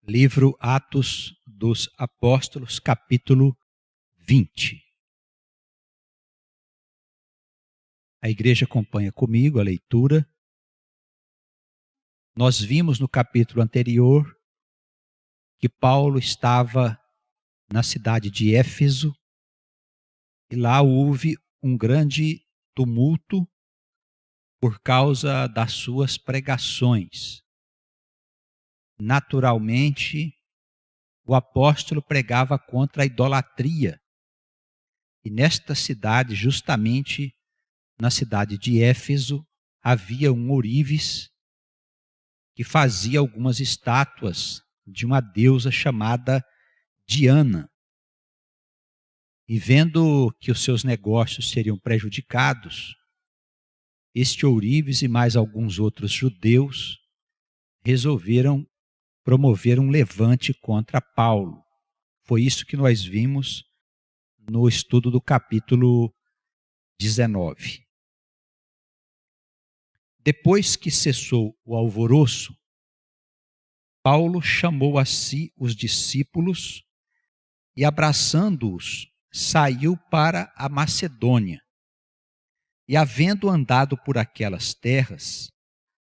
Livro Atos dos Apóstolos, capítulo 20. A igreja acompanha comigo a leitura. Nós vimos no capítulo anterior que Paulo estava na cidade de Éfeso e lá houve um grande tumulto por causa das suas pregações. Naturalmente, o apóstolo pregava contra a idolatria. E nesta cidade, justamente na cidade de Éfeso, havia um ourives que fazia algumas estátuas de uma deusa chamada Diana. E vendo que os seus negócios seriam prejudicados, este ourives e mais alguns outros judeus resolveram promover um levante contra Paulo. Foi isso que nós vimos no estudo do capítulo 19. Depois que cessou o alvoroço, Paulo chamou a si os discípulos e, abraçando-os, saiu para a Macedônia. E, havendo andado por aquelas terras,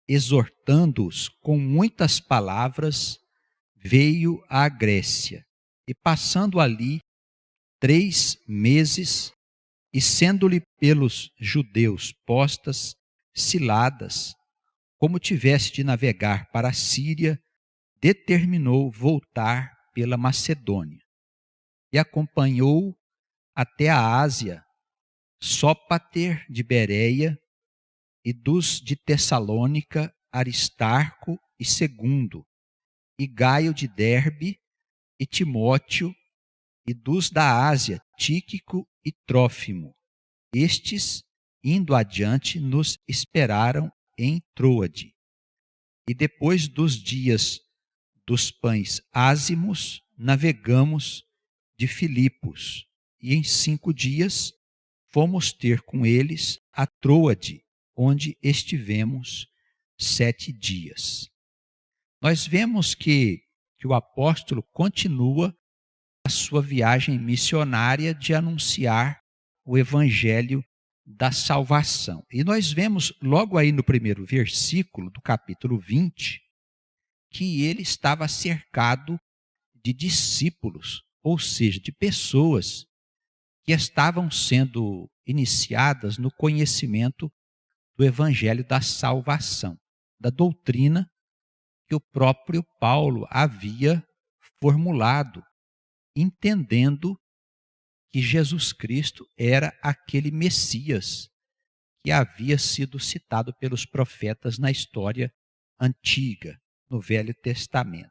exortando-os com muitas palavras, veio à Grécia. E, passando ali 3 meses, e sendo-lhe pelos judeus postas ciladas, como tivesse de navegar para a Síria, determinou voltar pela Macedônia. E acompanhou até a Ásia Sópater de Bereia e dos de Tessalônica, Aristarco e Segundo, e Gaio de Derbe e Timóteo, e dos da Ásia, Tíquico e Trófimo. Estes, indo adiante, nos esperaram em Troade. E depois dos dias dos pães ázimos, navegamos de Filipos, e em 5 dias fomos ter com eles a Troade, onde estivemos 7 dias. Nós vemos que o apóstolo continua a sua viagem missionária de anunciar o evangelho da salvação. E nós vemos logo aí no primeiro versículo do capítulo 20, que ele estava cercado de discípulos, ou seja, de pessoas que estavam sendo iniciadas no conhecimento do evangelho da salvação, da doutrina que o próprio Paulo havia formulado, entendendo que Jesus Cristo era aquele Messias que havia sido citado pelos profetas na história antiga, no Velho Testamento.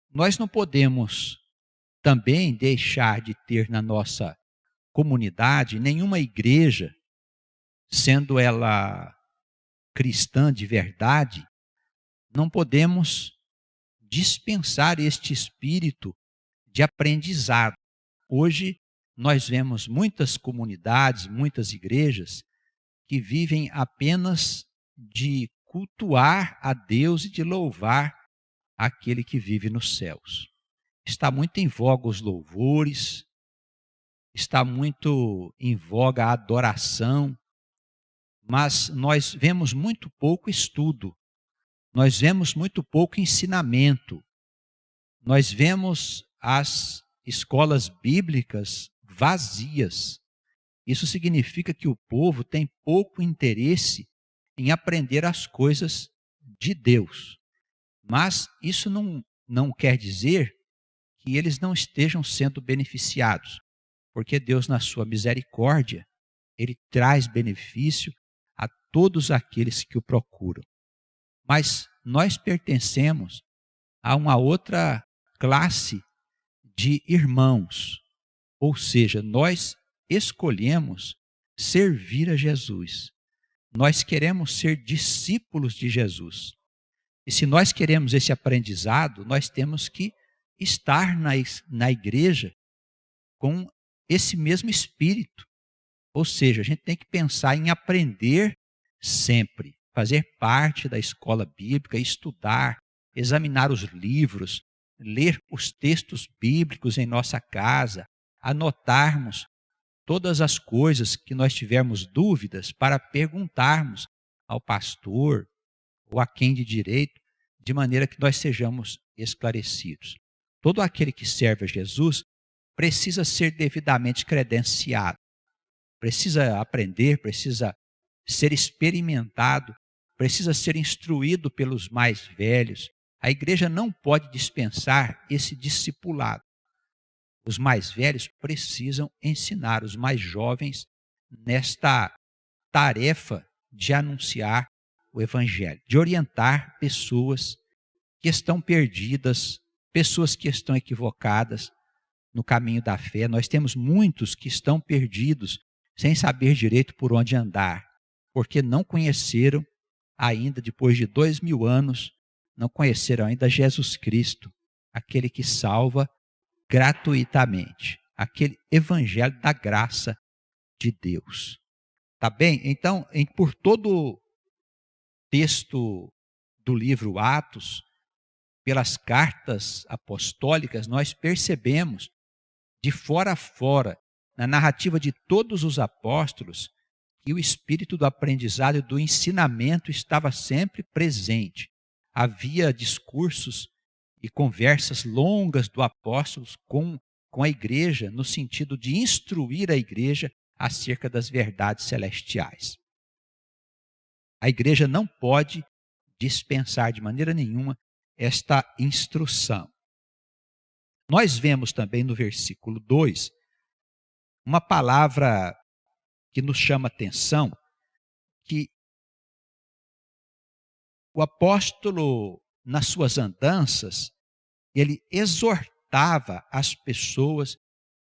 Nós não podemos também deixar de ter na nossa comunidade nenhuma igreja, sendo ela cristã de verdade, não podemos dispensar este espírito de aprendizado. Hoje nós vemos muitas comunidades, muitas igrejas que vivem apenas de cultuar a Deus e de louvar aquele que vive nos céus. Está muito em voga os louvores, está muito em voga a adoração, mas nós vemos muito pouco estudo, nós vemos muito pouco ensinamento, nós vemos as escolas bíblicas vazias. Isso significa que o povo tem pouco interesse em aprender as coisas de Deus. Mas isso não quer dizer que eles não estejam sendo beneficiados, porque Deus, na sua misericórdia, Ele traz benefício a todos aqueles que o procuram. Mas nós pertencemos a uma outra classe de irmãos, ou seja, nós escolhemos servir a Jesus. Nós queremos ser discípulos de Jesus. E se nós queremos esse aprendizado, nós temos que estar na igreja com esse mesmo espírito. Ou seja, a gente tem que pensar em aprender sempre, fazer parte da escola bíblica, estudar, examinar os livros, ler os textos bíblicos em nossa casa, anotarmos todas as coisas que nós tivermos dúvidas para perguntarmos ao pastor ou a quem de direito, de maneira que nós sejamos esclarecidos. Todo aquele que serve a Jesus precisa ser devidamente credenciado, precisa aprender, precisa ser experimentado, precisa ser instruído pelos mais velhos. A igreja não pode dispensar esse discipulado. Os mais velhos precisam ensinar os mais jovens nesta tarefa de anunciar o evangelho, de orientar pessoas que estão perdidas, pessoas que estão equivocadas no caminho da fé. Nós temos muitos que estão perdidos, sem saber direito por onde andar, porque não conheceram ainda, depois de 2000 anos, não conheceram ainda Jesus Cristo, aquele que salva gratuitamente, aquele evangelho da graça de Deus. Tá bem? Então, por todo o texto do livro Atos, pelas cartas apostólicas, nós percebemos de fora a fora, na narrativa de todos os apóstolos, que o espírito do aprendizado e do ensinamento estava sempre presente. Havia discursos e conversas longas do apóstolo com a igreja, no sentido de instruir a igreja acerca das verdades celestiais. A igreja não pode dispensar de maneira nenhuma esta instrução. Nós vemos também no versículo 2 uma palavra que nos chama atenção, que o apóstolo, nas suas andanças, ele exortava as pessoas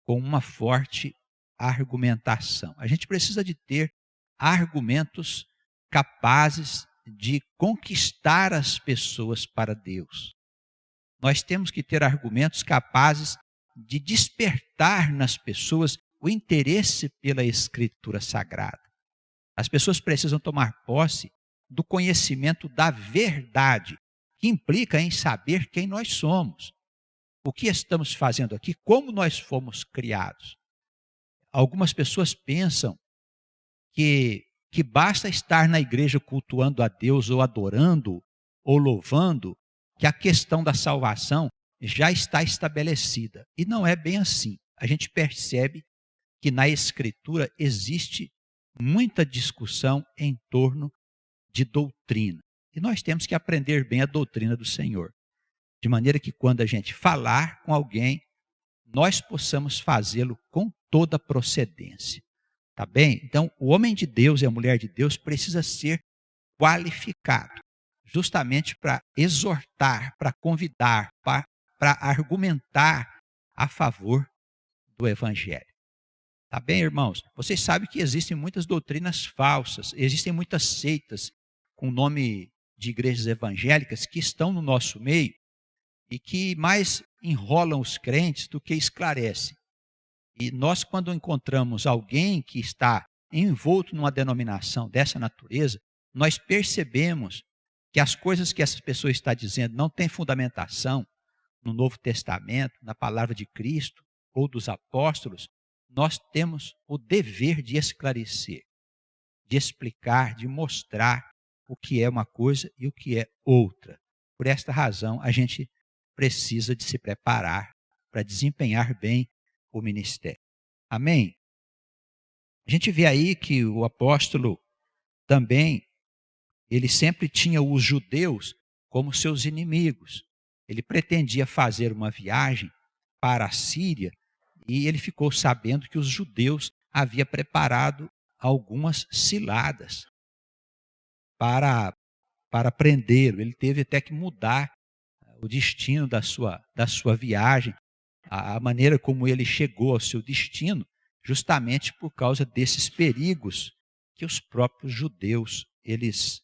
com uma forte argumentação. A gente precisa de ter argumentos capazes de conquistar as pessoas para Deus. Nós temos que ter argumentos capazes de despertar nas pessoas o interesse pela Escritura Sagrada. As pessoas precisam tomar posse do conhecimento da verdade, que implica em saber quem nós somos, o que estamos fazendo aqui, como nós fomos criados. Algumas pessoas pensam que basta estar na igreja cultuando a Deus, ou adorando, ou louvando, que a questão da salvação já está estabelecida. E não é bem assim. A gente percebe que na Escritura existe muita discussão em torno de doutrina. E nós temos que aprender bem a doutrina do Senhor, de maneira que quando a gente falar com alguém, nós possamos fazê-lo com toda procedência. Tá bem? Então, o homem de Deus e a mulher de Deus precisa ser qualificado, justamente para exortar, para convidar, para argumentar a favor do Evangelho. Tá bem, irmãos? Vocês sabem que existem muitas doutrinas falsas, existem muitas seitas com nome de igrejas evangélicas que estão no nosso meio e que mais enrolam os crentes do que esclarecem. E nós, quando encontramos alguém que está envolto numa denominação dessa natureza, nós percebemos que as coisas que essa pessoa está dizendo não têm fundamentação no Novo Testamento, na palavra de Cristo ou dos apóstolos. Nós temos o dever de esclarecer, de explicar, de mostrar o que é uma coisa e o que é outra. Por esta razão, a gente precisa de se preparar para desempenhar bem o ministério. Amém? A gente vê aí que o apóstolo também, ele sempre tinha os judeus como seus inimigos. Ele pretendia fazer uma viagem para a Síria e ele ficou sabendo que os judeus haviam preparado algumas ciladas para prendê-lo. Ele teve até que mudar o destino da sua viagem, a maneira como ele chegou ao seu destino, justamente por causa desses perigos que os próprios judeus eles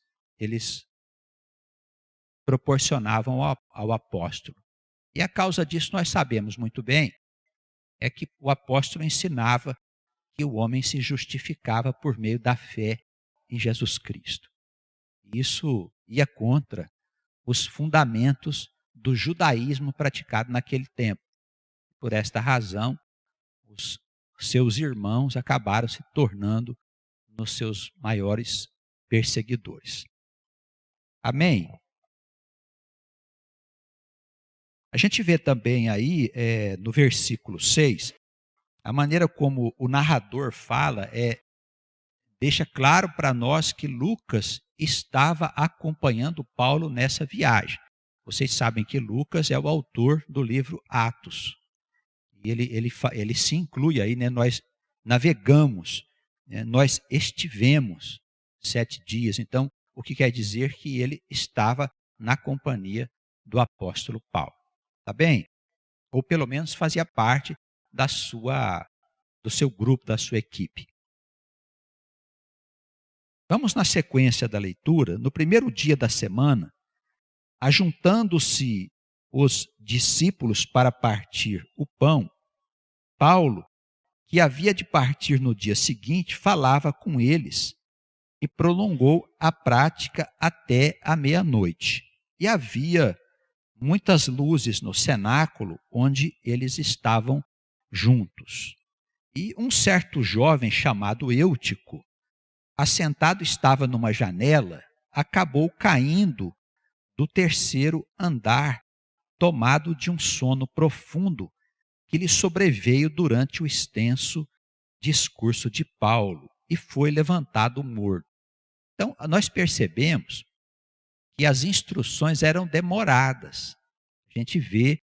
proporcionavam ao apóstolo. E a causa disso nós sabemos muito bem, é que o apóstolo ensinava que o homem se justificava por meio da fé em Jesus Cristo. Isso ia contra os fundamentos do judaísmo praticado naquele tempo. Por esta razão, os seus irmãos acabaram se tornando nos seus maiores perseguidores. Amém? A gente vê também aí, no versículo 6, a maneira como o narrador fala deixa claro para nós que Lucas estava acompanhando Paulo nessa viagem. Vocês sabem que Lucas é o autor do livro Atos. E ele se inclui aí, né? Nós navegamos, né? Nós estivemos 7 dias. Então, o que quer dizer que ele estava na companhia do apóstolo Paulo. Tá bem? Ou pelo menos fazia parte do seu grupo, da sua equipe. Vamos na sequência da leitura. No primeiro dia da semana, ajuntando-se os discípulos para partir o pão, Paulo, que havia de partir no dia seguinte, falava com eles e prolongou a prática até a meia-noite. E havia muitas luzes no cenáculo onde eles estavam juntos. E um certo jovem chamado Eutico, assentado estava numa janela, acabou caindo do 3º andar, tomado de um sono profundo que lhe sobreveio durante o extenso discurso de Paulo e foi levantado morto. Então, nós percebemos que as instruções eram demoradas. A gente vê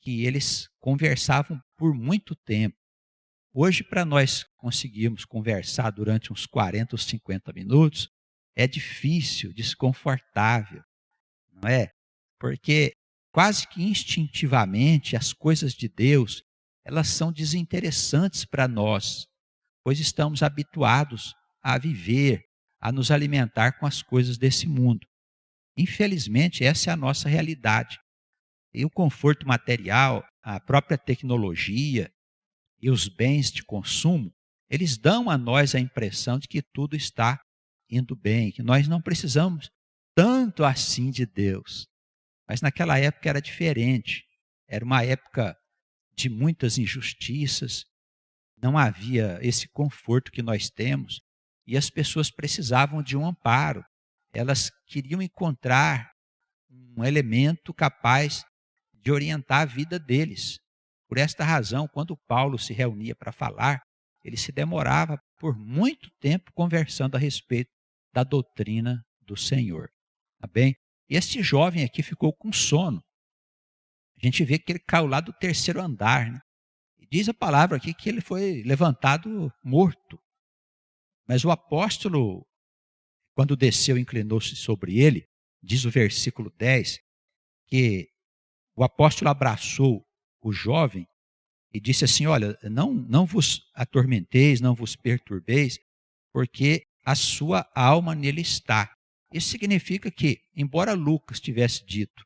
que eles conversavam por muito tempo. Hoje, para nós conseguirmos conversar durante uns 40 ou 50 minutos, é difícil, desconfortável, não é? Porque quase que instintivamente as coisas de Deus, elas são desinteressantes para nós, pois estamos habituados a viver, a nos alimentar com as coisas desse mundo. Infelizmente, essa é a nossa realidade. E o conforto material, a própria tecnologia e os bens de consumo, eles dão a nós a impressão de que tudo está indo bem, que nós não precisamos tanto assim de Deus. Mas naquela época era diferente. Era uma época de muitas injustiças, não havia esse conforto que nós temos e as pessoas precisavam de um amparo. Elas queriam encontrar um elemento capaz de orientar a vida deles. Por esta razão, quando Paulo se reunia para falar, ele se demorava por muito tempo conversando a respeito da doutrina do Senhor. Tá bem? E este jovem aqui ficou com sono. A gente vê que ele caiu lá do 3º andar, né? E diz a palavra aqui que ele foi levantado morto. Mas o apóstolo, quando desceu, inclinou-se sobre ele, diz o versículo 10, que o apóstolo abraçou o jovem e disse assim: olha, não vos atormenteis, não vos perturbeis, porque a sua alma nele está. Isso significa que, embora Lucas tivesse dito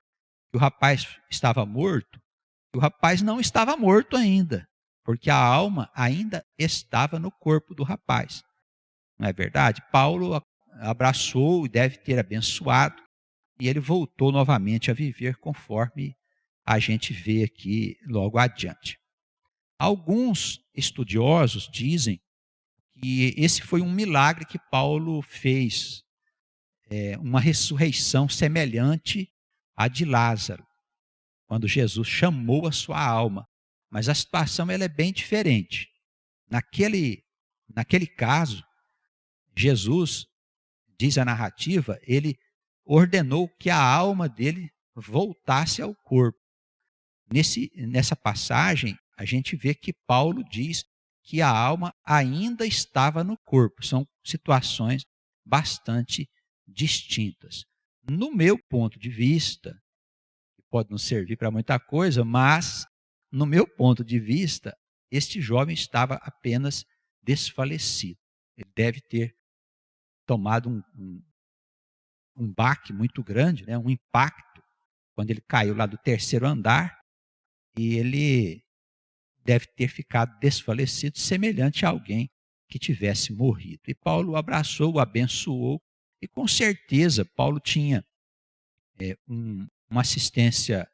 que o rapaz estava morto, o rapaz não estava morto ainda, porque a alma ainda estava no corpo do rapaz. Não é verdade? Paulo abraçou e deve ter abençoado, e ele voltou novamente a viver conforme a gente vê aqui logo adiante. Alguns estudiosos dizem que esse foi um milagre que Paulo fez, uma ressurreição semelhante à de Lázaro, quando Jesus chamou a sua alma. Mas a situação ela é bem diferente. Naquele caso, Jesus, diz a narrativa, ele ordenou que a alma dele voltasse ao corpo. Nessa passagem, a gente vê que Paulo diz que a alma ainda estava no corpo. São situações bastante distintas. No meu ponto de vista, pode não servir para muita coisa, mas, no meu ponto de vista, este jovem estava apenas desfalecido. Ele deve ter tomado um baque muito grande, né? Um impacto, quando ele caiu lá do 3º andar, e ele deve ter ficado desfalecido, semelhante a alguém que tivesse morrido. E Paulo o abraçou, o abençoou, e com certeza Paulo tinha uma assistência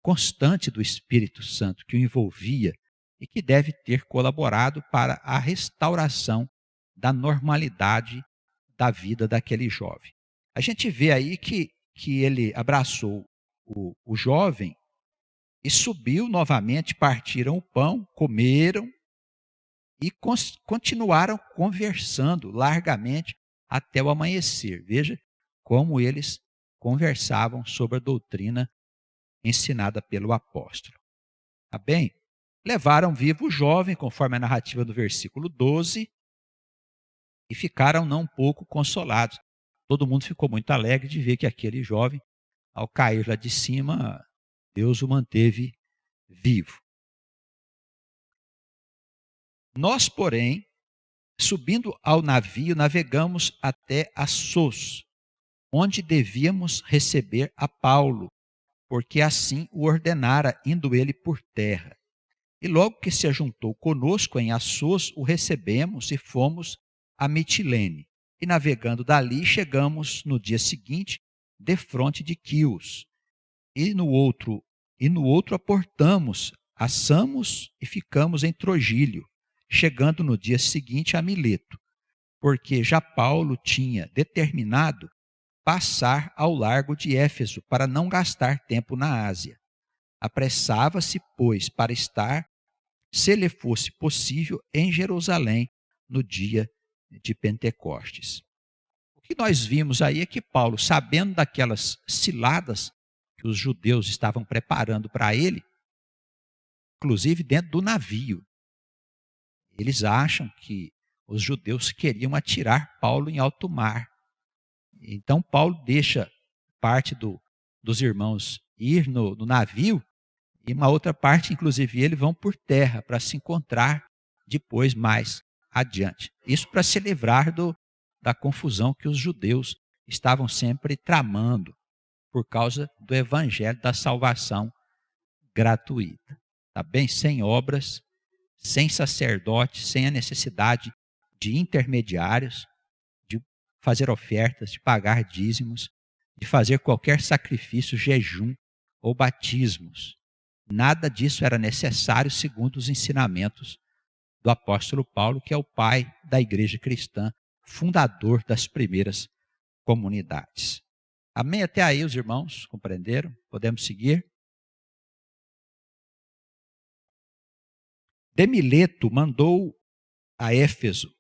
constante do Espírito Santo que o envolvia e que deve ter colaborado para a restauração da normalidade da vida daquele jovem. A gente vê aí que ele abraçou o jovem e subiu novamente, partiram o pão, comeram e continuaram conversando largamente até o amanhecer. Veja como eles conversavam sobre a doutrina ensinada pelo apóstolo. Tá bem? Levaram vivo o jovem, conforme a narrativa do versículo 12, e ficaram não pouco consolados. Todo mundo ficou muito alegre de ver que aquele jovem, ao cair lá de cima, Deus o manteve vivo. Nós, porém, subindo ao navio, navegamos até Assos, onde devíamos receber a Paulo, porque assim o ordenara, indo ele por terra. E logo que se ajuntou conosco em Assos, o recebemos e fomos a Mitilene. E navegando dali, chegamos no dia seguinte, defronte de Quios. E no outro aportamos a Samos e ficamos em Trogílio, chegando no dia seguinte a Mileto, porque já Paulo tinha determinado passar ao largo de Éfeso para não gastar tempo na Ásia. Apressava-se, pois, para estar, se lhe fosse possível, em Jerusalém no dia de Pentecostes. O que nós vimos aí é que Paulo, sabendo daquelas ciladas que os judeus estavam preparando para ele, inclusive dentro do navio, eles acham que os judeus queriam atirar Paulo em alto mar. Então Paulo deixa parte dos irmãos ir no navio e uma outra parte, inclusive ele, vão por terra para se encontrar depois mais adiante. Isso para se livrar da confusão que os judeus estavam sempre tramando por causa do evangelho da salvação gratuita. Tá bem? Sem obras, sem sacerdote, sem a necessidade de intermediários, de fazer ofertas, de pagar dízimos, de fazer qualquer sacrifício, jejum ou batismos. Nada disso era necessário segundo os ensinamentos do apóstolo Paulo, que é o pai da igreja cristã, fundador das primeiras comunidades. Amém? Até aí os irmãos compreenderam? Podemos seguir? De Mileto mandou a Éfeso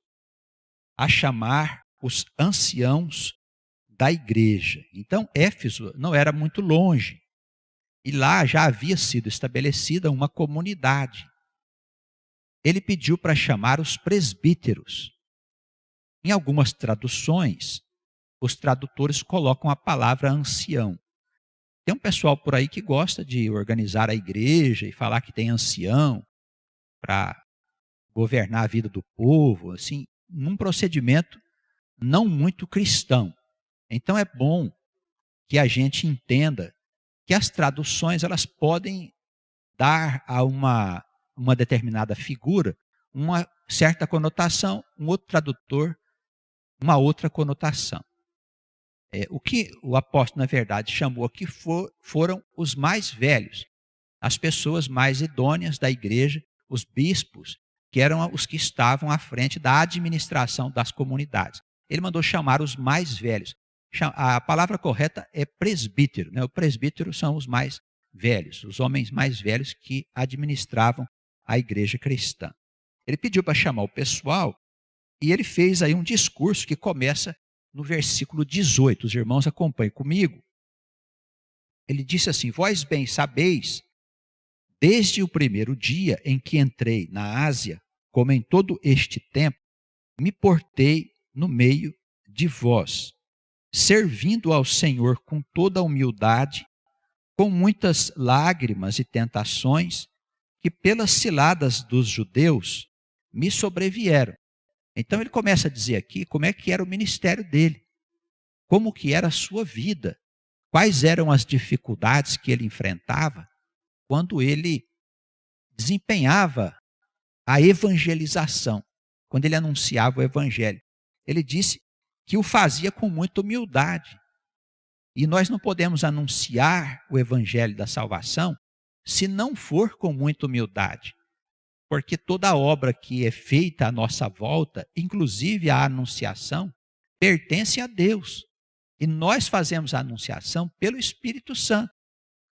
a chamar os anciãos da igreja. Então, Éfeso não era muito longe. E lá já havia sido estabelecida uma comunidade. Ele pediu para chamar os presbíteros. Em algumas traduções, os tradutores colocam a palavra ancião. Tem um pessoal por aí que gosta de organizar a igreja e falar que tem ancião para governar a vida do povo, assim, num procedimento não muito cristão. Então é bom que a gente entenda que as traduções elas podem dar a uma determinada figura uma certa conotação, um outro tradutor uma outra conotação. O que o apóstolo, na verdade, chamou aqui foram os mais velhos, as pessoas mais idôneas da igreja, os bispos, que eram os que estavam à frente da administração das comunidades. Ele mandou chamar os mais velhos. A palavra correta é presbítero, né? O presbítero são os mais velhos, os homens mais velhos que administravam a igreja cristã. Ele pediu para chamar o pessoal e ele fez aí um discurso que começa no versículo 18. Os irmãos acompanhem comigo. Ele disse assim: vós bem sabeis, desde o primeiro dia em que entrei na Ásia, como em todo este tempo, me portei no meio de vós, servindo ao Senhor com toda a humildade, com muitas lágrimas e tentações, que pelas ciladas dos judeus me sobrevieram. Então ele começa a dizer aqui como é que era o ministério dele, como que era a sua vida, quais eram as dificuldades que ele enfrentava quando ele desempenhava a evangelização, quando ele anunciava o evangelho. Ele disse que o fazia com muita humildade. E nós não podemos anunciar o evangelho da salvação se não for com muita humildade. Porque toda obra que é feita à nossa volta, inclusive a anunciação, pertence a Deus. E nós fazemos a anunciação pelo Espírito Santo.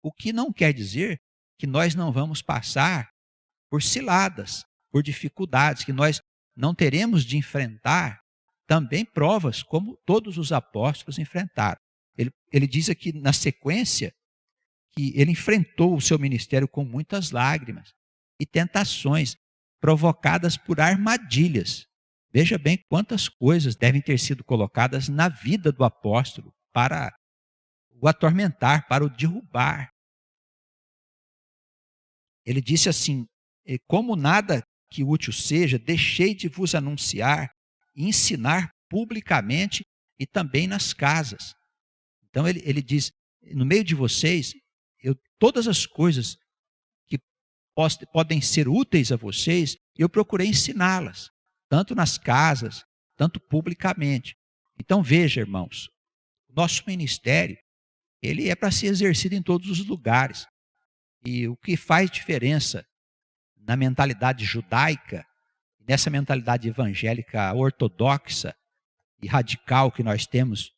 O que não quer dizer que nós não vamos passar por ciladas, por dificuldades, que nós não teremos de enfrentar também provas, como todos os apóstolos enfrentaram. Ele diz aqui na sequência que ele enfrentou o seu ministério com muitas lágrimas e tentações provocadas por armadilhas. Veja bem quantas coisas devem ter sido colocadas na vida do apóstolo para o atormentar, para o derrubar. Ele disse assim: como nada que útil seja, deixei de vos anunciar e ensinar publicamente e também nas casas. Então ele diz, no meio de vocês, todas as coisas que podem ser úteis a vocês, eu procurei ensiná-las, tanto nas casas, tanto publicamente. Então veja, irmãos, o nosso ministério, ele é para ser exercido em todos os lugares. E o que faz diferença na mentalidade judaica, nessa mentalidade evangélica ortodoxa e radical que nós temos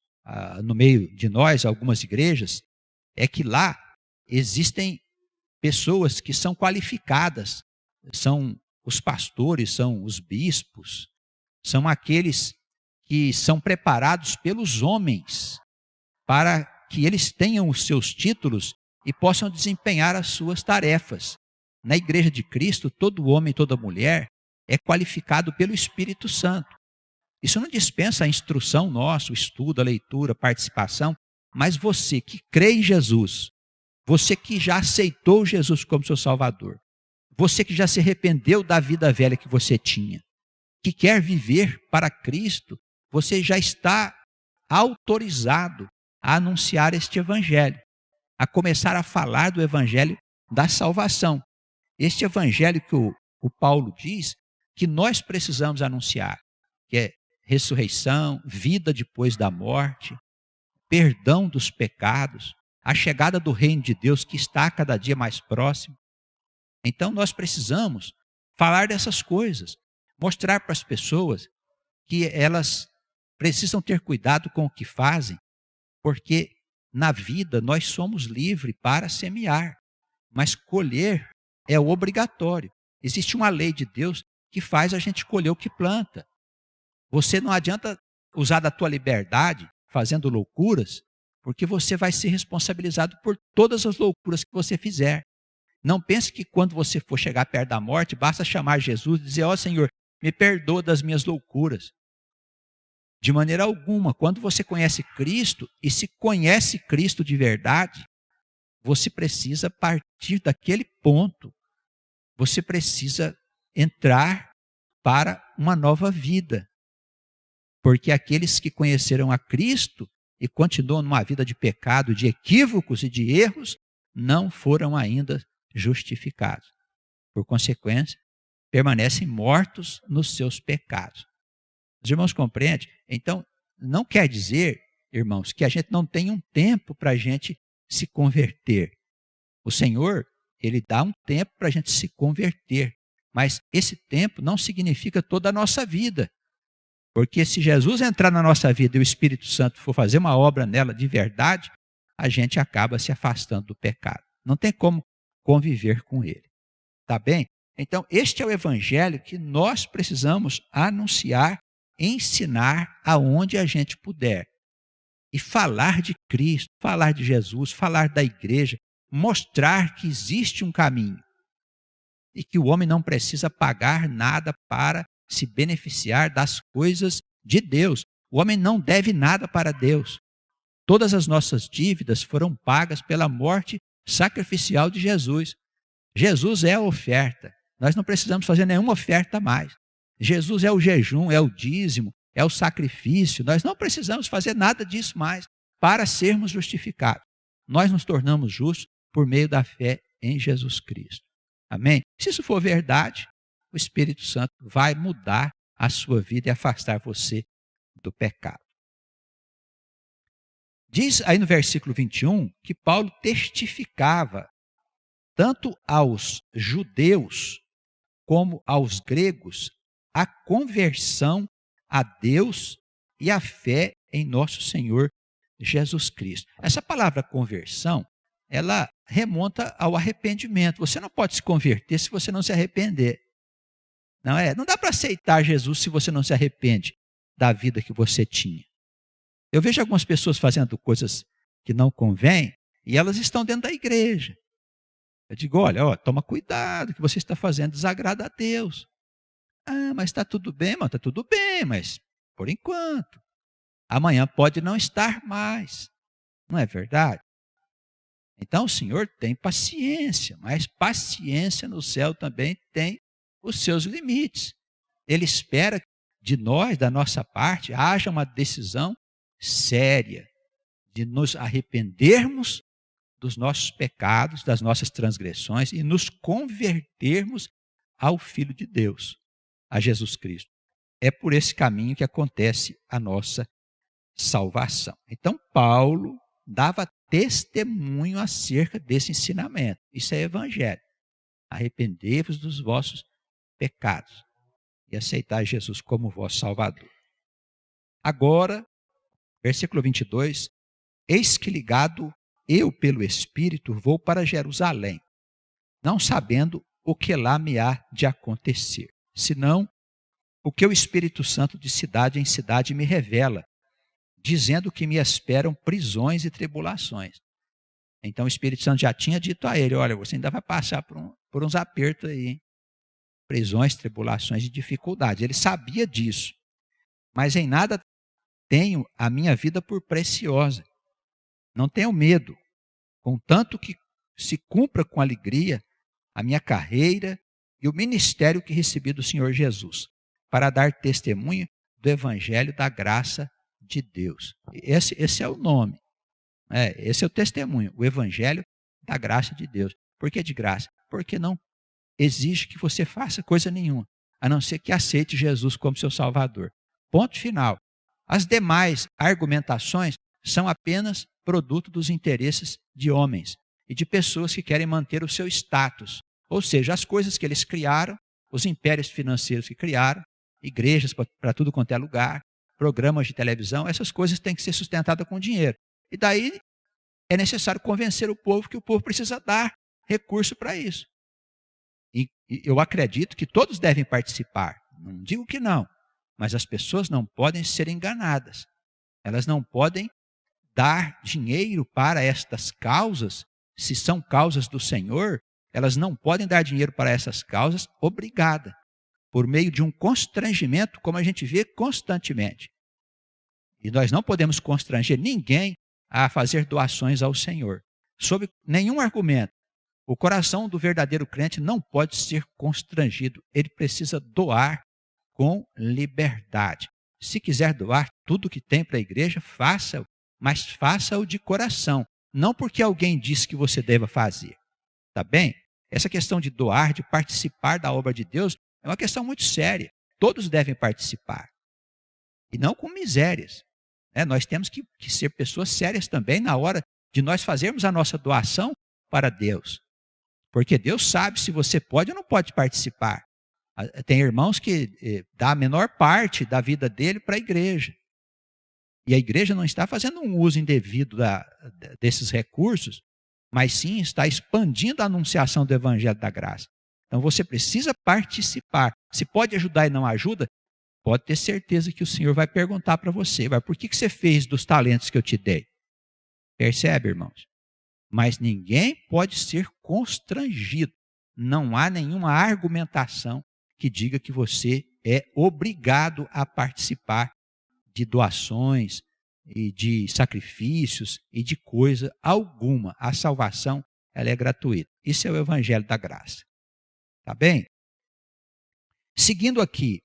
no meio de nós, algumas igrejas, é que lá existem pessoas que são qualificadas, são os pastores, são os bispos, são aqueles que são preparados pelos homens para que eles tenham os seus títulos e possam desempenhar as suas tarefas. Na Igreja de Cristo, todo homem e toda mulher é qualificado pelo Espírito Santo. Isso não dispensa a instrução nossa, o estudo, a leitura, a participação, mas você que crê em Jesus, você que já aceitou Jesus como seu Salvador, você que já se arrependeu da vida velha que você tinha, que quer viver para Cristo, você já está autorizado a anunciar este evangelho, a começar a falar do evangelho da salvação. Este evangelho que o Paulo diz que nós precisamos anunciar, que é ressurreição, vida depois da morte, perdão dos pecados, a chegada do reino de Deus que está cada dia mais próximo. Então nós precisamos falar dessas coisas, mostrar para as pessoas que elas precisam ter cuidado com o que fazem, porque na vida nós somos livres para semear, mas colher é obrigatório. Existe uma lei de Deus que faz a gente colher o que planta. Você não adianta usar da tua liberdade fazendo loucuras, porque você vai ser responsabilizado por todas as loucuras que você fizer. Não pense que quando você for chegar perto da morte, basta chamar Jesus e dizer: ó Senhor, me perdoa das minhas loucuras. De maneira alguma, quando você conhece Cristo, e se conhece Cristo de verdade, você precisa partir daquele ponto. Você precisa entrar para uma nova vida. Porque aqueles que conheceram a Cristo e continuam numa vida de pecado, de equívocos e de erros, não foram ainda justificados. Por consequência, permanecem mortos nos seus pecados. Os irmãos compreendem? Então, não quer dizer, irmãos, que a gente não tem um tempo para a gente se converter. O Senhor, Ele dá um tempo para a gente se converter. Mas esse tempo não significa toda a nossa vida. Porque se Jesus entrar na nossa vida e o Espírito Santo for fazer uma obra nela de verdade, a gente acaba se afastando do pecado. Não tem como conviver com ele. Tá bem? Então, este é o evangelho que nós precisamos anunciar, ensinar aonde a gente puder. E falar de Cristo, falar de Jesus, falar da igreja, mostrar que existe um caminho. E que o homem não precisa pagar nada para se beneficiar das coisas de Deus. O homem não deve nada para Deus. Todas as nossas dívidas foram pagas pela morte sacrificial de Jesus. Jesus é a oferta. Nós não precisamos fazer nenhuma oferta a mais. Jesus é o jejum, é o dízimo, é o sacrifício. Nós não precisamos fazer nada disso mais para sermos justificados. Nós nos tornamos justos por meio da fé em Jesus Cristo. Amém? Se isso for verdade, o Espírito Santo vai mudar a sua vida e afastar você do pecado. Diz aí no versículo 21 que Paulo testificava tanto aos judeus como aos gregos a conversão a Deus e a fé em nosso Senhor Jesus Cristo. Essa palavra conversão, ela remonta ao arrependimento. Você não pode se converter se você não se arrepender. Não é? Não dá para aceitar Jesus se você não se arrepende da vida que você tinha. Eu vejo algumas pessoas fazendo coisas que não convêm e elas estão dentro da igreja. Eu digo, olha, toma cuidado, o que você está fazendo desagrada a Deus. Ah, mas está tudo bem, está tudo bem, mas por enquanto. Amanhã pode não estar mais. Não é verdade? Então o Senhor tem paciência, mas paciência no céu também tem os seus limites. Ele espera de nós, da nossa parte, haja uma decisão séria de nos arrependermos dos nossos pecados, das nossas transgressões e nos convertermos ao Filho de Deus, a Jesus Cristo. É por esse caminho que acontece a nossa salvação. Então, Paulo dava testemunho acerca desse ensinamento. Isso é evangelho. Arrependei-vos dos vossos pecados e aceitai Jesus como vosso Salvador. Agora, versículo 22, eis que ligado eu pelo Espírito vou para Jerusalém, não sabendo o que lá me há de acontecer, senão o que o Espírito Santo de cidade em cidade me revela, dizendo que me esperam prisões e tribulações. Então o Espírito Santo já tinha dito a ele, olha, você ainda vai passar por uns apertos aí, hein? Prisões, tribulações e dificuldades. Ele sabia disso, mas em nada tenho a minha vida por preciosa. Não tenho medo, contanto que se cumpra com alegria a minha carreira e o ministério que recebi do Senhor Jesus, para dar testemunho do Evangelho da graça de Deus. Esse é o nome, esse é o testemunho, o Evangelho da graça de Deus. Por que de graça? Porque não exige que você faça coisa nenhuma, a não ser que aceite Jesus como seu Salvador. Ponto final. As demais argumentações são apenas produto dos interesses de homens e de pessoas que querem manter o seu status. Ou seja, as coisas que eles criaram, os impérios financeiros que criaram, igrejas para tudo quanto é lugar, programas de televisão, essas coisas têm que ser sustentadas com dinheiro. E daí é necessário convencer o povo que o povo precisa dar recurso para isso. E eu acredito que todos devem participar. Não digo que não, mas as pessoas não podem ser enganadas. Elas não podem dar dinheiro para estas causas, se são causas do Senhor, elas não podem dar dinheiro para essas causas obrigada, por meio de um constrangimento, como a gente vê constantemente. E nós não podemos constranger ninguém a fazer doações ao Senhor, sob nenhum argumento. O coração do verdadeiro crente não pode ser constrangido, ele precisa doar com liberdade. Se quiser doar tudo que tem para a igreja, faça-o, mas faça-o de coração, não porque alguém disse que você deva fazer. Tá bem? Essa questão de doar, de participar da obra de Deus, é uma questão muito séria. Todos devem participar. E não com misérias. Nós temos que ser pessoas sérias também na hora de nós fazermos a nossa doação para Deus. Porque Deus sabe se você pode ou não pode participar. Tem irmãos que dá a menor parte da vida dele para a igreja. E a igreja não está fazendo um uso indevido desses recursos, mas sim está expandindo a anunciação do Evangelho da Graça. Então você precisa participar. Se pode ajudar e não ajuda, pode ter certeza que o Senhor vai perguntar para você, por que você fez dos talentos que eu te dei? Percebe, irmãos? Mas ninguém pode ser constrangido. Não há nenhuma argumentação que diga que você é obrigado a participar de doações e de sacrifícios e de coisa alguma. A salvação, ela é gratuita. Isso é o Evangelho da Graça. Tá bem? Seguindo aqui,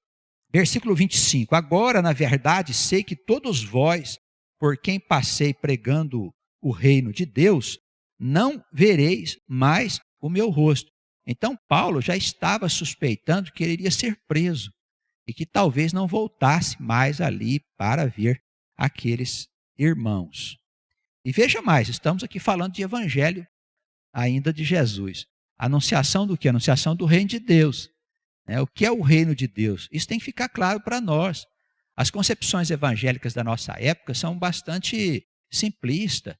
versículo 25. Agora, na verdade, sei que todos vós, por quem passei pregando o reino de Deus, não vereis mais o meu rosto. Então, Paulo já estava suspeitando que ele iria ser preso e que talvez não voltasse mais ali para ver aqueles irmãos. E veja mais, estamos aqui falando de evangelho ainda de Jesus. Anunciação do quê? Anunciação do reino de Deus. O que é o reino de Deus? Isso tem que ficar claro para nós. As concepções evangélicas da nossa época são bastante simplistas.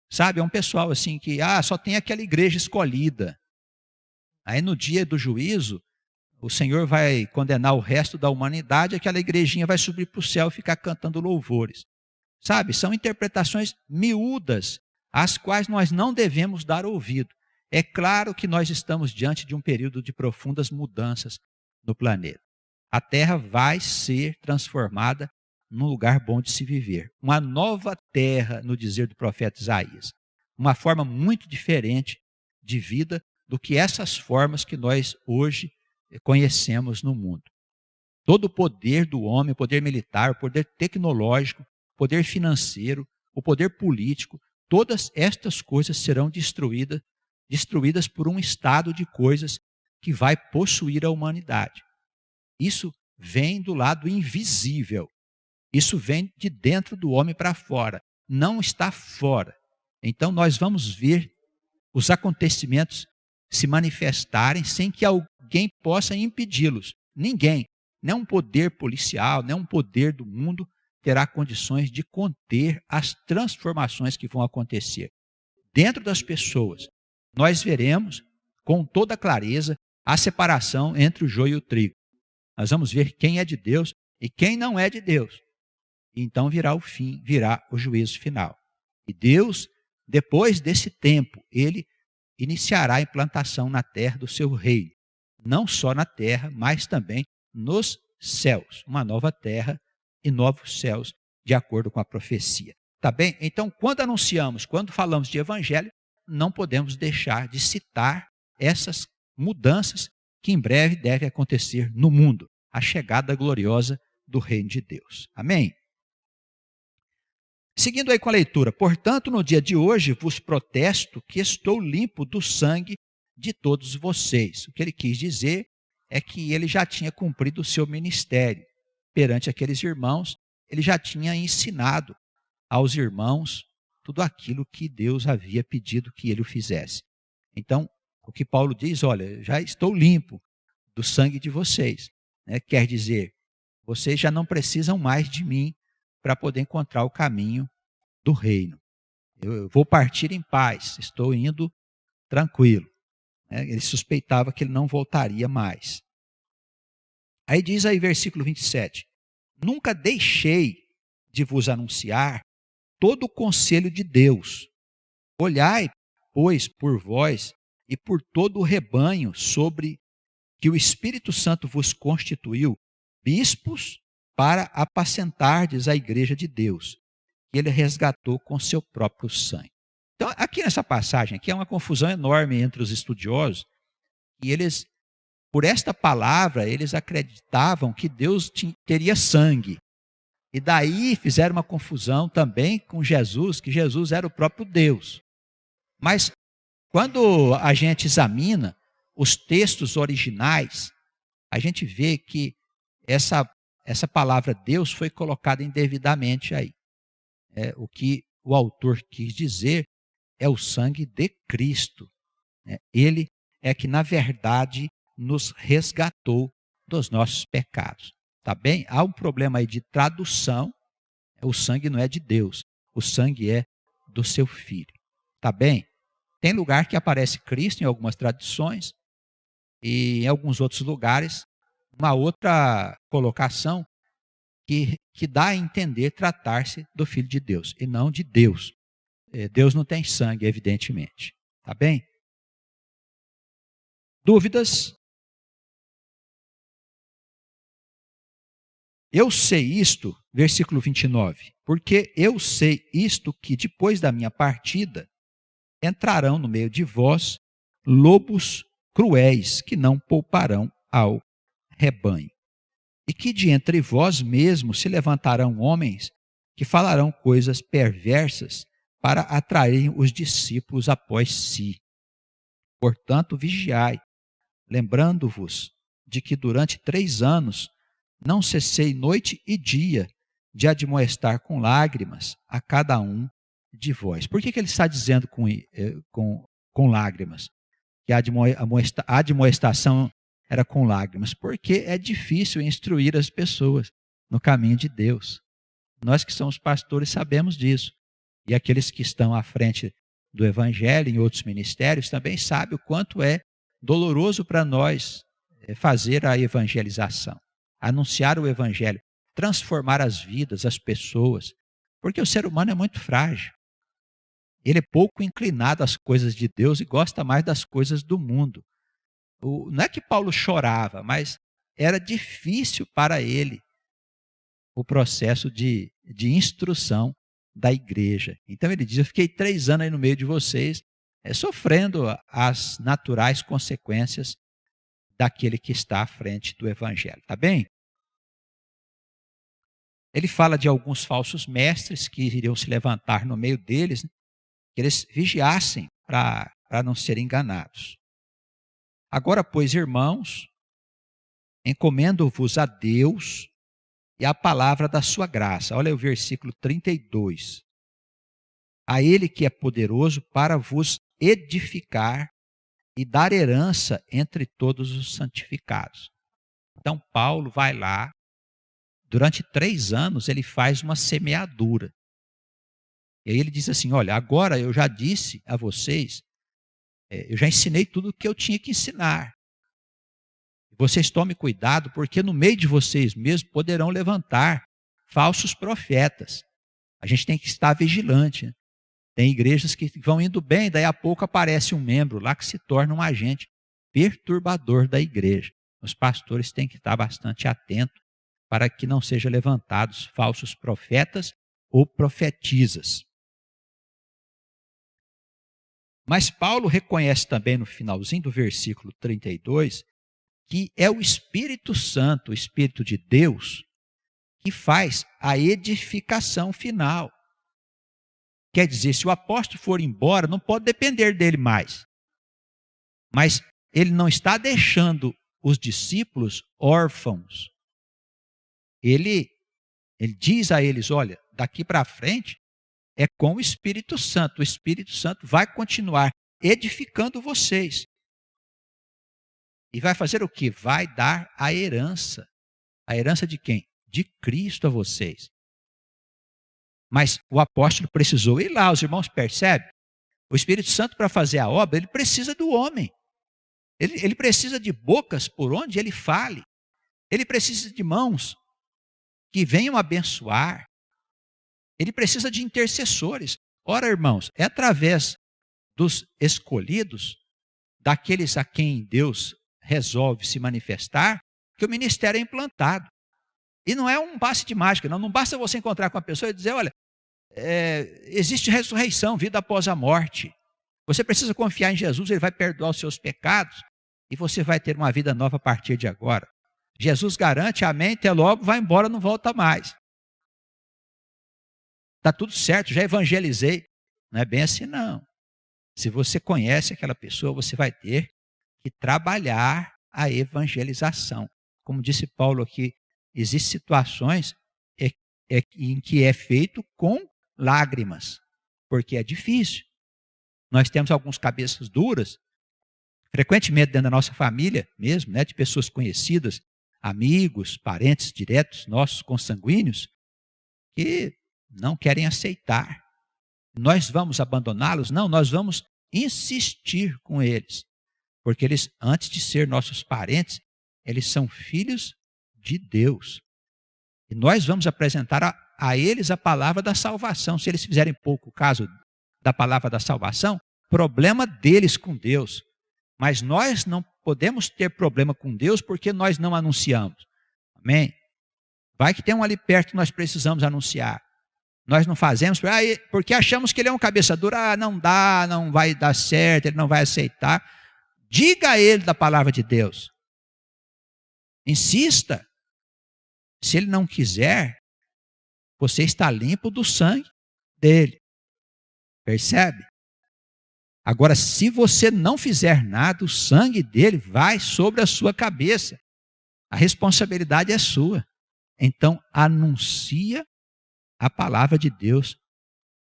Sabe, é um pessoal assim que só tem aquela igreja escolhida. Aí no dia do juízo, o Senhor vai condenar o resto da humanidade, aquela igrejinha vai subir para o céu e ficar cantando louvores. Sabe, são interpretações miúdas, às quais nós não devemos dar ouvido. É claro que nós estamos diante de um período de profundas mudanças no planeta. A Terra vai ser transformada num lugar bom de se viver. Uma nova terra, no dizer do profeta Isaías. Uma forma muito diferente de vida do que essas formas que nós hoje conhecemos no mundo. Todo o poder do homem, o poder militar, o poder tecnológico, o poder financeiro, o poder político, todas estas coisas serão destruídas por um estado de coisas que vai possuir a humanidade. Isso vem do lado invisível. Isso vem de dentro do homem para fora. Não está fora. Então nós vamos ver os acontecimentos se manifestarem sem que alguém possa impedi-los. Ninguém, nem um poder policial, nem um poder do mundo terá condições de conter as transformações que vão acontecer. Dentro das pessoas, nós veremos com toda clareza a separação entre o joio e o trigo. Nós vamos ver quem é de Deus e quem não é de Deus. Então virá o fim, virá o juízo final. E Deus, depois desse tempo, Ele iniciará a implantação na terra do seu reino. Não só na terra, mas também nos céus. Uma nova terra e novos céus, de acordo com a profecia. Tá bem? Então, quando falamos de evangelho, não podemos deixar de citar essas mudanças que em breve devem acontecer no mundo. A chegada gloriosa do reino de Deus. Amém? Seguindo aí com a leitura. Portanto, no dia de hoje vos protesto que estou limpo do sangue de todos vocês. O que ele quis dizer é que ele já tinha cumprido o seu ministério. Perante aqueles irmãos, ele já tinha ensinado aos irmãos tudo aquilo que Deus havia pedido que ele o fizesse. Então, o que Paulo diz, olha, já estou limpo do sangue de vocês. Quer dizer, vocês já não precisam mais de mim para poder encontrar o caminho do reino. Eu vou partir em paz, estou indo tranquilo. Ele suspeitava que ele não voltaria mais. Aí diz aí versículo 27, nunca deixei de vos anunciar todo o conselho de Deus. Olhai, pois, por vós e por todo o rebanho sobre que o Espírito Santo vos constituiu bispos para apacentardes a igreja de Deus, que ele resgatou com seu próprio sangue. Então, aqui nessa passagem, aqui é uma confusão enorme entre os estudiosos, e eles, por esta palavra, eles acreditavam que Deus teria sangue. E daí fizeram uma confusão também com Jesus, que Jesus era o próprio Deus. Mas quando a gente examina os textos originais, a gente vê que essa palavra Deus foi colocada indevidamente aí. O que o autor quis dizer é o sangue de Cristo. Ele é que, na verdade, nos resgatou dos nossos pecados. Tá bem? Há um problema aí de tradução. O sangue não é de Deus. O sangue é do seu Filho. Tá bem? Tem lugar que aparece Cristo em algumas traduções e em alguns outros lugares uma outra colocação que dá a entender tratar-se do Filho de Deus e não de Deus. Deus não tem sangue, evidentemente. Tá bem? Dúvidas? Eu sei isto, versículo 29, porque eu sei isto que depois da minha partida entrarão no meio de vós lobos cruéis que não pouparão ao rebanho. E que de entre vós mesmos se levantarão homens que falarão coisas perversas para atraírem os discípulos após si. Portanto, vigiai, lembrando-vos de que durante 3 anos não cessei noite e dia de admoestar com lágrimas a cada um de vós. Por que ele está dizendo com lágrimas? Que a admoestação era com lágrimas? Porque é difícil instruir as pessoas no caminho de Deus. Nós que somos pastores sabemos disso. E aqueles que estão à frente do Evangelho, em outros ministérios, também sabem o quanto é doloroso para nós fazer a evangelização, anunciar o Evangelho, transformar as vidas, as pessoas, porque o ser humano é muito frágil. Ele é pouco inclinado às coisas de Deus e gosta mais das coisas do mundo. Não é que Paulo chorava, mas era difícil para ele o processo de instrução da igreja. Então ele diz, eu fiquei 3 anos aí no meio de vocês, sofrendo as naturais consequências daquele que está à frente do Evangelho. Tá bem? Ele fala de alguns falsos mestres que iriam se levantar no meio deles, né? Que eles vigiassem para não serem enganados. Agora, pois, irmãos, encomendo-vos a Deus e a palavra da sua graça. Olha o versículo 32. A Ele que é poderoso para vos edificar e dar herança entre todos os santificados. Então, Paulo vai lá, durante 3 anos ele faz uma semeadura. E aí ele diz assim, olha, agora eu já disse a vocês, eu já ensinei tudo o que eu tinha que ensinar. Vocês tomem cuidado, porque no meio de vocês mesmos poderão levantar falsos profetas. A gente tem que estar vigilante, né? Tem igrejas que vão indo bem, daí a pouco aparece um membro lá que se torna um agente perturbador da igreja. Os pastores têm que estar bastante atentos para que não sejam levantados falsos profetas ou profetisas. Mas Paulo reconhece também no finalzinho do versículo 32 que é o Espírito Santo, o Espírito de Deus, que faz a edificação final. Quer dizer, se o apóstolo for embora, não pode depender dele mais. Mas ele não está deixando os discípulos órfãos. Ele diz a eles, olha, daqui para frente é com o Espírito Santo. O Espírito Santo vai continuar edificando vocês. E vai fazer o quê? Vai dar a herança. A herança de quem? De Cristo a vocês. Mas o apóstolo precisou ir lá, os irmãos percebem? O Espírito Santo, para fazer a obra, ele precisa do homem. Ele precisa de bocas por onde ele fale. Ele precisa de mãos que venham abençoar. Ele precisa de intercessores. Ora, irmãos, é através dos escolhidos, daqueles a quem Deus resolve se manifestar, que o ministério é implantado. E não é um passe de mágica, não basta você encontrar com a pessoa e dizer, olha, existe ressurreição, vida após a morte. Você precisa confiar em Jesus, Ele vai perdoar os seus pecados e você vai ter uma vida nova a partir de agora. Jesus garante, amém, até logo, vai embora, não volta mais. Está tudo certo, já evangelizei. Não é bem assim, não. Se você conhece aquela pessoa, você vai ter que trabalhar a evangelização. Como disse Paulo aqui, existem situações em que é feito com lágrimas, porque é difícil. Nós temos alguns cabeças duras, frequentemente dentro da nossa família mesmo, né, de pessoas conhecidas, amigos, parentes diretos nossos, consanguíneos, que não querem aceitar. Nós vamos abandoná-los? Não, nós vamos insistir com eles. Porque eles, antes de ser nossos parentes, eles são filhos de Deus. E nós vamos apresentar a eles a palavra da salvação. Se eles fizerem pouco caso da palavra da salvação, problema deles com Deus. Mas nós não podemos ter problema com Deus porque nós não anunciamos. Amém? Vai que tem um ali perto que nós precisamos anunciar. Nós não fazemos porque achamos que ele é um cabeça dura. Não dá, não vai dar certo, ele não vai aceitar. Diga a ele da palavra de Deus. Insista. Se ele não quiser, você está limpo do sangue dele. Percebe? Agora, se você não fizer nada, o sangue dele vai sobre a sua cabeça. A responsabilidade é sua. Então, anuncia a palavra de Deus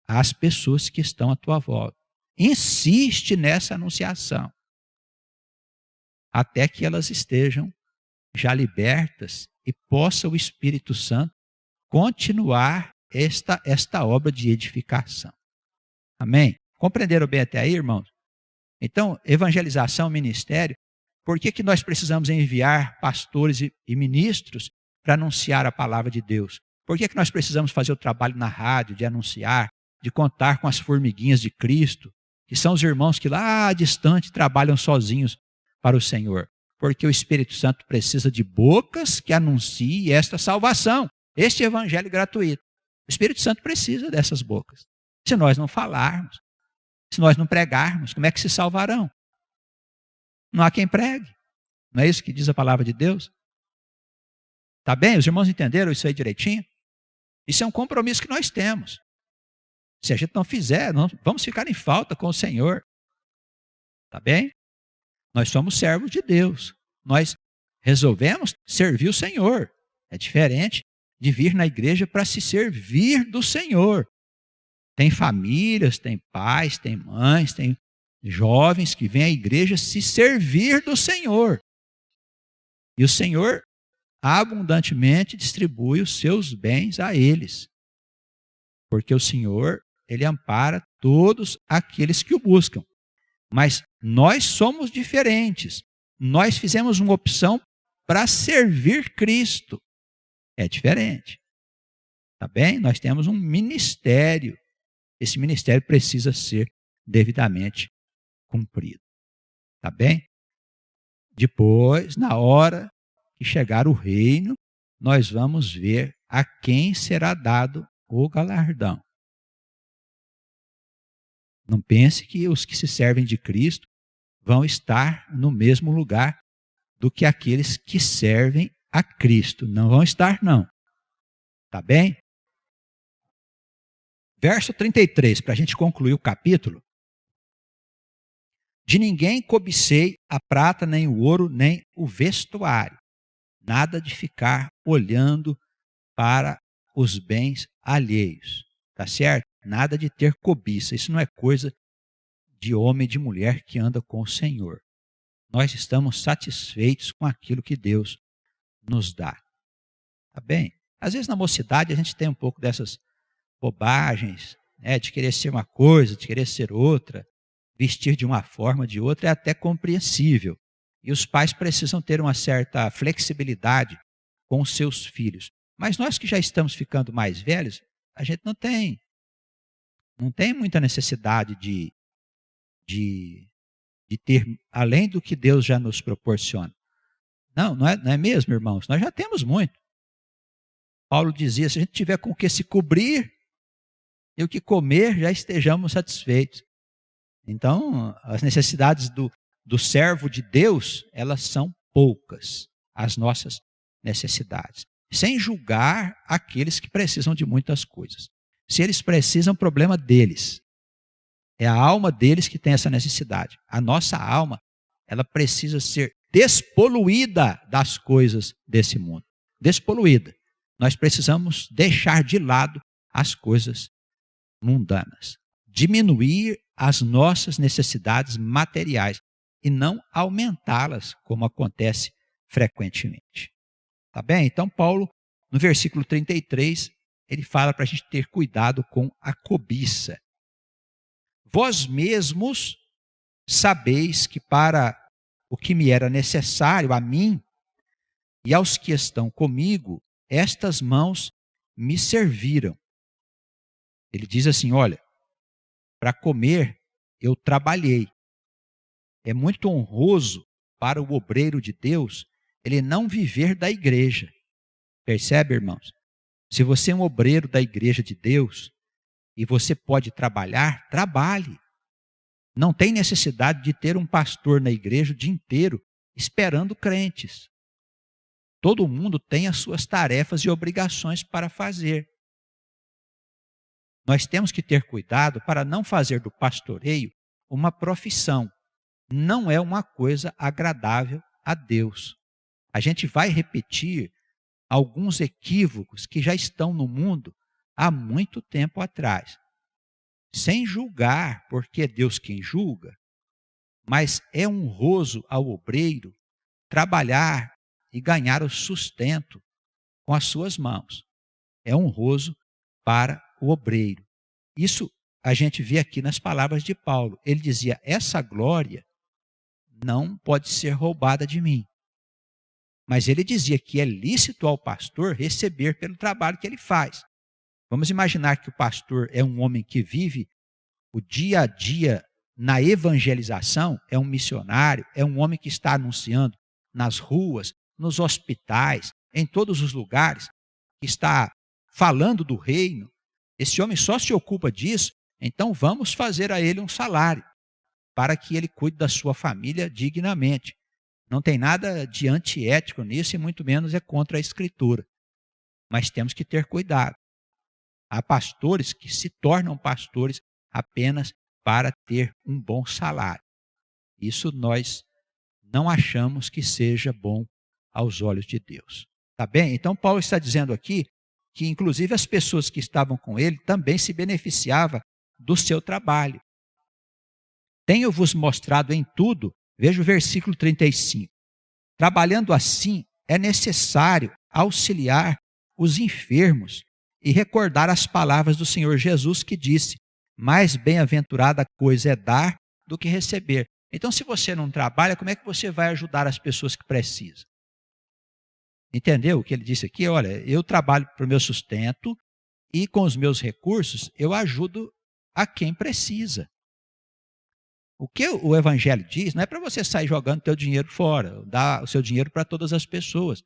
às pessoas que estão à tua volta. Insiste nessa anunciação, até que elas estejam já libertas e possa o Espírito Santo continuar esta obra de edificação. Amém? Compreenderam bem até aí, irmãos? Então, evangelização, ministério, por que nós precisamos enviar pastores e ministros para anunciar a palavra de Deus? Por que nós precisamos fazer o trabalho na rádio, de anunciar, de contar com as formiguinhas de Cristo, que são os irmãos que lá distante trabalham sozinhos para o Senhor? Porque o Espírito Santo precisa de bocas que anunciem esta salvação, este evangelho gratuito. O Espírito Santo precisa dessas bocas. Se nós não falarmos, se nós não pregarmos, como é que se salvarão? Não há quem pregue. Não é isso que diz a palavra de Deus? Tá bem? Os irmãos entenderam isso aí direitinho? Isso é um compromisso que nós temos. Se a gente não fizer, vamos ficar em falta com o Senhor. Tá bem? Nós somos servos de Deus. Nós resolvemos servir o Senhor. É diferente de vir na igreja para se servir do Senhor. Tem famílias, tem pais, tem mães, tem jovens que vêm à igreja se servir do Senhor. E o Senhor abundantemente distribui os seus bens a eles. Porque o Senhor, Ele ampara todos aqueles que o buscam. Mas nós somos diferentes. Nós fizemos uma opção para servir Cristo. É diferente. Tá bem? Nós temos um ministério. Esse ministério precisa ser devidamente cumprido. Tá bem? Depois, na hora que chegar o reino, nós vamos ver a quem será dado o galardão. Não pense que os que se servem de Cristo vão estar no mesmo lugar do que aqueles que servem a Cristo. Não vão estar, não. Tá bem? Verso 33, para a gente concluir o capítulo. De ninguém cobicei a prata, nem o ouro, nem o vestuário. Nada de ficar olhando para os bens alheios. Tá certo? Nada de ter cobiça. Isso não é coisa de homem e de mulher que anda com o Senhor. Nós estamos satisfeitos com aquilo que Deus nos dá. Tá bem? Às vezes na mocidade a gente tem um pouco dessas bobagens, né, de querer ser uma coisa, de querer ser outra, vestir de uma forma, de outra, é até compreensível. E os pais precisam ter uma certa flexibilidade com os seus filhos. Mas nós que já estamos ficando mais velhos, a gente não tem muita necessidade de ter, além do que Deus já nos proporciona. Não é mesmo, irmãos? Nós já temos muito. Paulo dizia, se a gente tiver com o que se cobrir e o que comer, já estejamos satisfeitos. Então, as necessidades do servo de Deus, elas são poucas, as nossas necessidades. Sem julgar aqueles que precisam de muitas coisas. Se eles precisam, problema deles. É a alma deles que tem essa necessidade. A nossa alma, ela precisa ser despoluída das coisas desse mundo. Despoluída. Nós precisamos deixar de lado as coisas mundanas. Diminuir as nossas necessidades materiais e não aumentá-las, como acontece frequentemente. Tá bem? Então, Paulo, no versículo 33, ele fala para a gente ter cuidado com a cobiça. Vós mesmos sabeis que para o que me era necessário, a mim e aos que estão comigo, estas mãos me serviram. Ele diz assim, olha, para comer eu trabalhei. É muito honroso para o obreiro de Deus ele não viver da igreja. Percebe, irmãos? Se você é um obreiro da igreja de Deus e você pode trabalhar, trabalhe. Não tem necessidade de ter um pastor na igreja o dia inteiro esperando crentes. Todo mundo tem as suas tarefas e obrigações para fazer. Nós temos que ter cuidado para não fazer do pastoreio uma profissão. Não é uma coisa agradável a Deus. A gente vai repetir alguns equívocos que já estão no mundo há muito tempo atrás. sem julgar, porque é Deus quem julga, mas é honroso ao obreiro trabalhar e ganhar o sustento com as suas mãos. É honroso para o obreiro. Isso a gente vê aqui nas palavras de Paulo. Ele dizia: essa glória não pode ser roubada de mim. Mas ele dizia que é lícito ao pastor receber pelo trabalho que ele faz. Vamos imaginar que o pastor é um homem que vive o dia a dia na evangelização, é um missionário, é um homem que está anunciando nas ruas, nos hospitais, em todos os lugares, que está falando do reino. Esse homem só se ocupa disso, então vamos fazer a ele um salário, para que ele cuide da sua família dignamente. Não tem nada de antiético nisso e muito menos é contra a Escritura. Mas temos que ter cuidado. Há pastores que se tornam pastores apenas para ter um bom salário. Isso nós não achamos que seja bom aos olhos de Deus. Tá bem? Então Paulo está dizendo aqui que inclusive as pessoas que estavam com ele também se beneficiavam do seu trabalho. Tenho-vos mostrado em tudo, veja o versículo 35. Trabalhando assim, é necessário auxiliar os enfermos e recordar as palavras do Senhor Jesus que disse: mais bem-aventurada coisa é dar do que receber. Então, se você não trabalha, como é que você vai ajudar as pessoas que precisam? Entendeu o que ele disse aqui? Olha, eu trabalho para o meu sustento e com os meus recursos eu ajudo a quem precisa. O que o Evangelho diz não é para você sair jogando teu dinheiro fora, dar o seu dinheiro para todas as pessoas,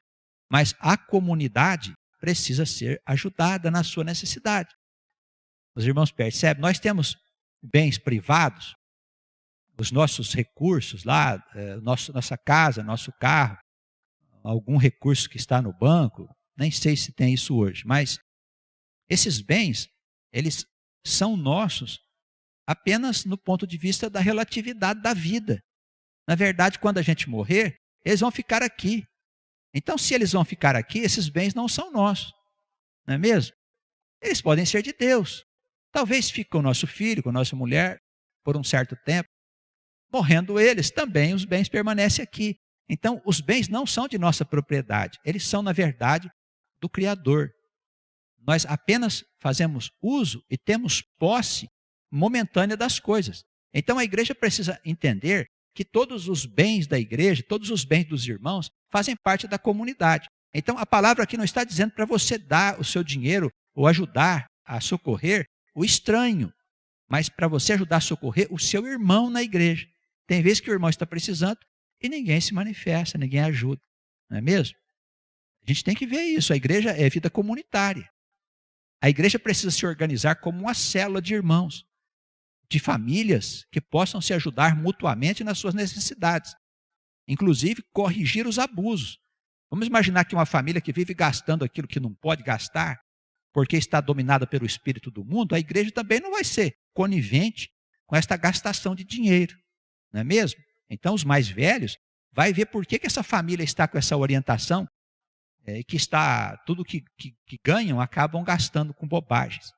mas a comunidade precisa ser ajudada na sua necessidade. Os irmãos percebem, nós temos bens privados, os nossos recursos lá, nossa casa, nosso carro, algum recurso que está no banco, nem sei se tem isso hoje, mas esses bens, eles são nossos apenas no ponto de vista da relatividade da vida. Na verdade, quando a gente morrer, eles vão ficar aqui. Então, se eles vão ficar aqui, esses bens não são nossos, não é mesmo? Eles podem ser de Deus. Talvez fique com o nosso filho, com a nossa mulher, por um certo tempo. Morrendo eles, também os bens permanecem aqui. Então, os bens não são de nossa propriedade. Eles são, na verdade, do Criador. Nós apenas fazemos uso e temos posse momentânea das coisas. Então, a igreja precisa entender que todos os bens da igreja, todos os bens dos irmãos, fazem parte da comunidade. Então, a palavra aqui não está dizendo para você dar o seu dinheiro ou ajudar a socorrer o estranho, mas para você ajudar a socorrer o seu irmão na igreja. Tem vezes que o irmão está precisando e ninguém se manifesta, ninguém ajuda, não é mesmo? A gente tem que ver isso. A igreja é vida comunitária. A igreja precisa se organizar como uma célula de irmãos, de famílias que possam se ajudar mutuamente nas suas necessidades, inclusive corrigir os abusos. Vamos imaginar que uma família que vive gastando aquilo que não pode gastar, porque está dominada pelo espírito do mundo, a igreja também não vai ser conivente com esta gastação de dinheiro, não é mesmo? Então os mais velhos vai ver por que essa família está com essa orientação, que está, tudo que ganham acabam gastando com bobagens.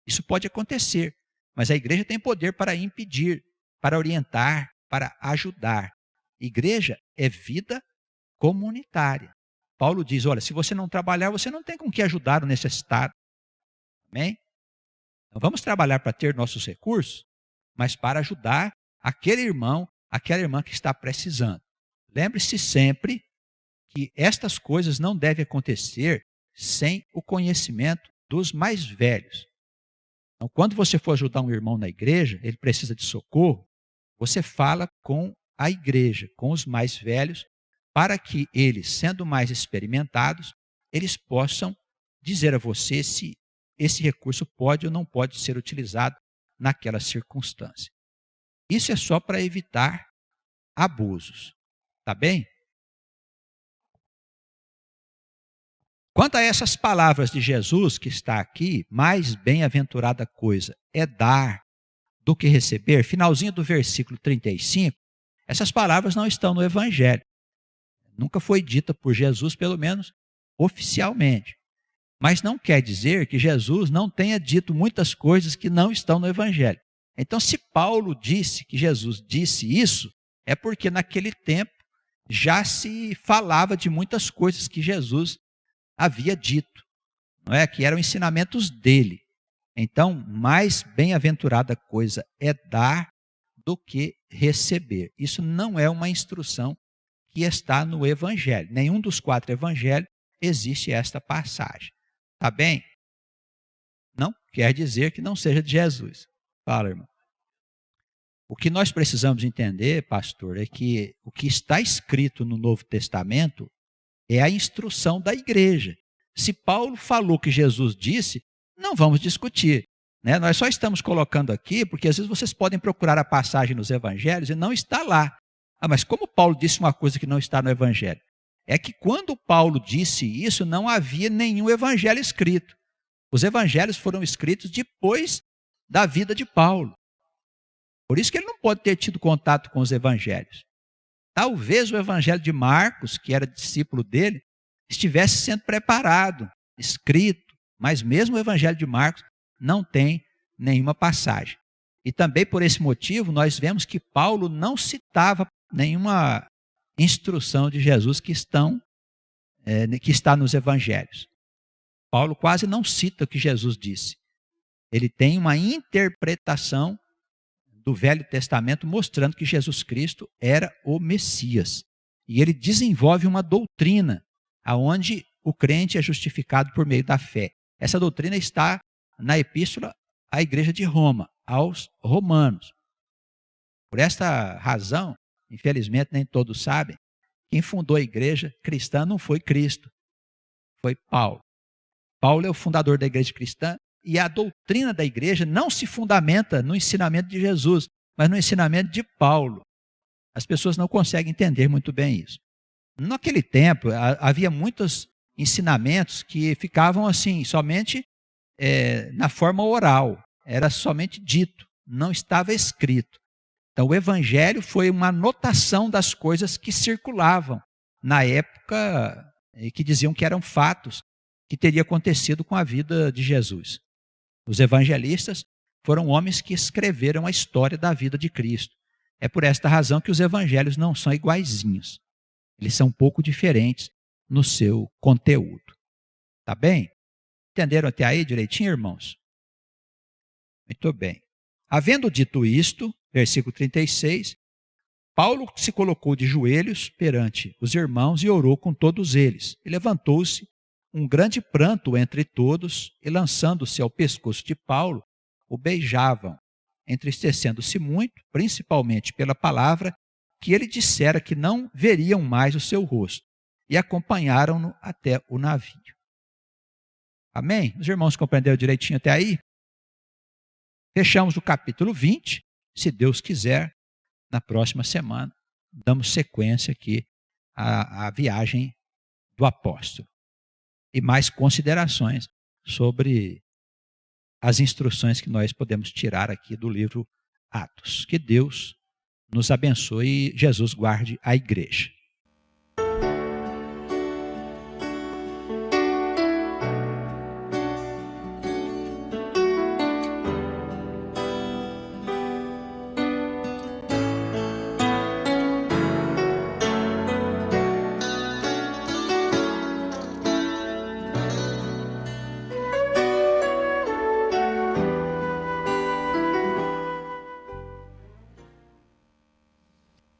Isso pode acontecer, mas a igreja tem poder para impedir, para orientar, para ajudar. Igreja é vida comunitária. Paulo diz, olha, se você não trabalhar, você não tem com que ajudar o necessitado. Amém? Então vamos trabalhar para ter nossos recursos, mas para ajudar aquele irmão, aquela irmã que está precisando. Lembre-se sempre que estas coisas não devem acontecer sem o conhecimento dos mais velhos. Então, quando você for ajudar um irmão na igreja, ele precisa de socorro, você fala com a igreja, com os mais velhos, para que eles, sendo mais experimentados, eles possam dizer a você se esse recurso pode ou não pode ser utilizado naquela circunstância. Isso é só para evitar abusos, tá bem? Quanto a essas palavras de Jesus que está aqui, mais bem-aventurada coisa é dar do que receber, finalzinho do versículo 35, essas palavras não estão no Evangelho. Nunca foi dita por Jesus, pelo menos oficialmente. Mas não quer dizer que Jesus não tenha dito muitas coisas que não estão no Evangelho. Então, se Paulo disse que Jesus disse isso, é porque naquele tempo já se falava de muitas coisas que Jesus havia dito, não é? Que eram ensinamentos dele. Então, mais bem-aventurada coisa é dar do que receber. Isso não é uma instrução que está no Evangelho. Nenhum dos 4 evangelhos existe esta passagem. Tá bem? Não quer dizer que não seja de Jesus. Fala, irmão. O que nós precisamos entender, pastor, é que o que está escrito no Novo Testamento é a instrução da igreja. Se Paulo falou que Jesus disse, não vamos discutir, né? Nós só estamos colocando aqui, porque às vezes vocês podem procurar a passagem nos evangelhos e não está lá. Ah, mas como Paulo disse uma coisa que não está no evangelho? É que quando Paulo disse isso, não havia nenhum evangelho escrito. Os evangelhos foram escritos depois da vida de Paulo. Por isso que ele não pode ter tido contato com os evangelhos. Talvez o evangelho de Marcos, que era discípulo dele, estivesse sendo preparado, escrito, mas mesmo o evangelho de Marcos não tem nenhuma passagem. E também por esse motivo nós vemos que Paulo não citava nenhuma instrução de Jesus que está nos evangelhos. Paulo quase não cita o que Jesus disse. Ele tem uma interpretação do Velho Testamento mostrando que Jesus Cristo era o Messias. E ele desenvolve uma doutrina aonde o crente é justificado por meio da fé. Essa doutrina está na epístola à igreja de Roma, aos romanos. Por esta razão, infelizmente nem todos sabem, quem fundou a igreja cristã não foi Cristo, foi Paulo. Paulo é o fundador da igreja cristã e a doutrina da igreja não se fundamenta no ensinamento de Jesus, mas no ensinamento de Paulo. As pessoas não conseguem entender muito bem isso. Naquele tempo, havia muitos ensinamentos que ficavam assim, somente na forma oral, era somente dito, não estava escrito. Então, o evangelho foi uma anotação das coisas que circulavam na época e que diziam que eram fatos que teria acontecido com a vida de Jesus. Os evangelistas foram homens que escreveram a história da vida de Cristo. É por esta razão que os evangelhos não são iguaizinhos. Eles são um pouco diferentes no seu conteúdo. Tá bem? Entenderam até aí direitinho, irmãos? Muito bem. Havendo dito isto, versículo 36, Paulo se colocou de joelhos perante os irmãos e orou com todos eles. E levantou-se um grande pranto entre todos, e lançando-se ao pescoço de Paulo, o beijavam, entristecendo-se muito, principalmente pela palavra que ele dissera que não veriam mais o seu rosto, e acompanharam-no até o navio. Amém? Os irmãos compreenderam direitinho até aí? Fechamos o capítulo 20, se Deus quiser, na próxima semana, damos sequência aqui à viagem do apóstolo. E mais considerações sobre as instruções que nós podemos tirar aqui do livro Atos. Que Deus nos abençoe e Jesus guarde a igreja.